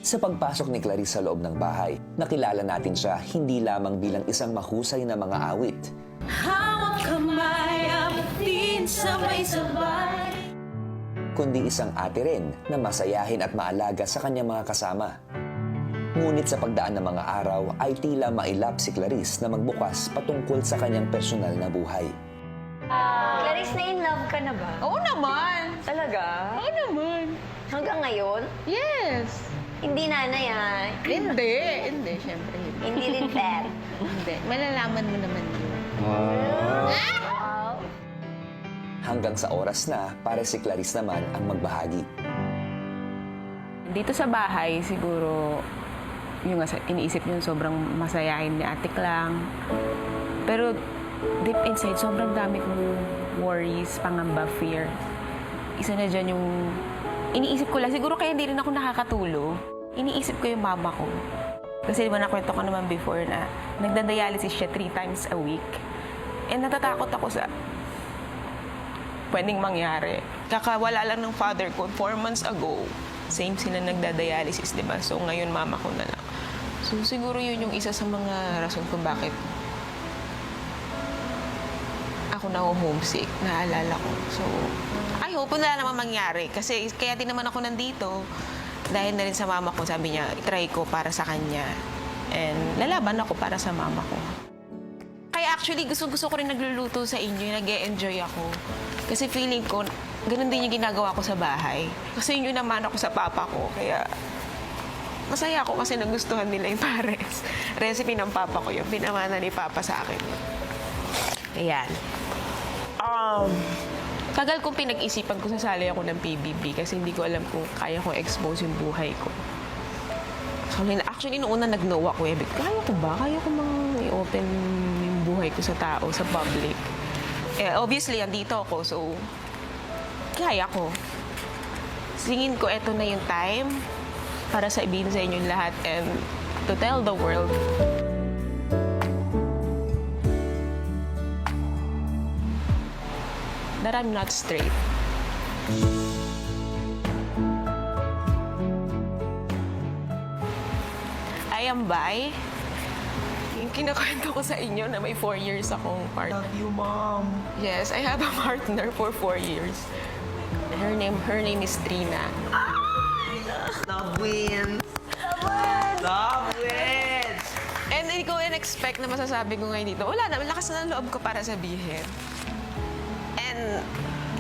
Sa pagpasok ni Clarice sa loob ng bahay, nakilala natin siya hindi lamang bilang isang mahusay na mga awit, Hawak kamay, abutin sabay-sabay. kundi isang ate rin na masayahin at maalaga sa kanyang mga kasama. Ngunit sa pagdaan ng mga araw ay tila mailap si Clarice na magbukas patungkol sa kanyang personal na buhay. Clarice, na-in-love ka na ba? Oo naman. Talaga? Oo naman. Hanggang ngayon? Yes. Hindi nanay ah. Hindi, syempre hindi. Hindi rin pet. Hindi. Malalaman mo naman yun. Wow. Hanggang sa oras na para si Clarice naman ang magbahagi. Dito sa bahay, siguro, yung iniisip yung sobrang masayahin ni Ate Klang. Pero deep inside, sobrang dami kong worries, pangamba, fear. Isa na dyan yung iniisip ko lang. Siguro kaya hindi rin ako nakakatulog. Iniisip ko yung mama ko. Kasi diba nakwento ko naman before na nagda-dialysis siya 3 times a week. And natatakot ako sa pwedeng mangyari. Kakawala lang ng father ko 4 months ago. Same sila nagda-dialysis, diba? So ngayon mama ko na lang. So siguro yun yung isa sa mga rason kung bakit ako na-homesick, naalala ko. So, I hope na naman mangyari. Kasi kaya din naman ako nandito. Dahil na rin sa mama ko, sabi niya, try ko para sa kanya. And lalaban ako para sa mama ko. Kaya actually, gusto ko rin nagluluto sa inyo, nag-e-enjoy ako. Kasi feeling ko, ganun din yung ginagawa ko sa bahay. Kasi yun naman ako sa papa ko. Kaya masaya ako kasi nagustuhan nila yung pares. Recipe ng papa ko yung pinamana ni papa sa akin. Ayan. Tagal kong pinag-isipan kung sasali ako ng PBB kasi hindi ko alam kung kaya kong expose yung buhay ko. So, actually, noong una nag-no ako eh. Kaya ko ba? Kaya ko bang i-open yung buhay ko sa tao, sa public? Eh, obviously, andito ako. So, kaya ko. Singin ko, eto na yung time para sabihin sa inyo lahat and to tell the world. That I'm not straight. I am bi. Yung kinakwento ko sa inyo na may 4 years akong partner. Love you, Mom. Yes, I have a partner for 4 years. Her name is Trina. Love wins. Love wins. And hindi ko in-expect na masasabi ko ngayon dito. Wala na, lakas na ng loob ko para sabihin. And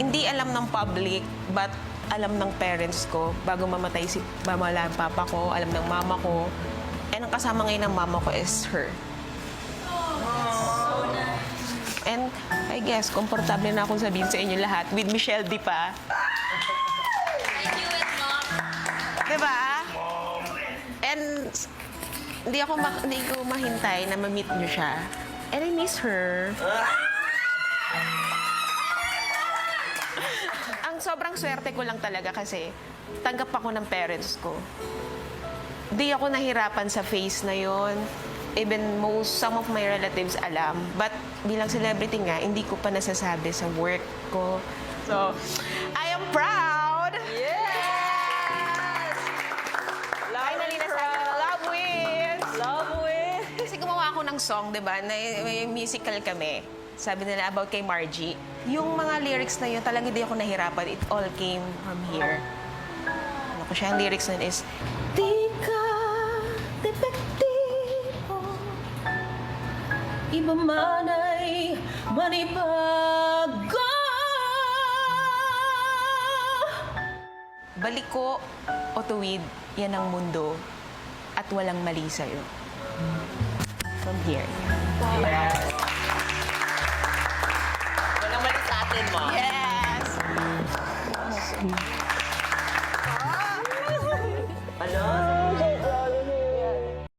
hindi alam ng public, but alam ng parents ko. Bago mamatay si mamala ang papa ko, alam ng mama ko. And ang kasama ngayon ng mama ko is her. And I guess, komportable na akong sabihin sa inyo lahat with Michelle Di pa. I knew it, Mom. Diba? And hindi ko mahintay na ma-meet niyo siya. And I miss her. Ang sobrang swerte ko lang talaga kasi tanggap ako ng parents ko. Di ako nahirapan sa face na yon. Even some of my relatives alam. But bilang celebrity nga, hindi ko pa nasasabi sa work ko. So, I am proud! Yes! Finally nasabi ko, love wins! Love wins! Kasi gumawa ako ng song, di ba? May musical kami. Sabi nila about kay Margie. Yung mga lyrics na yun, talagang hindi ako nahirapan. It all came from here. Ano ko siya, ang lyrics nun is, Di ka depektibo, Iba man ay manibago. baliko o tuwid, yan ang mundo at walang mali sa'yo. From here. Yes! Walang mali sa atin, Mom. Yes!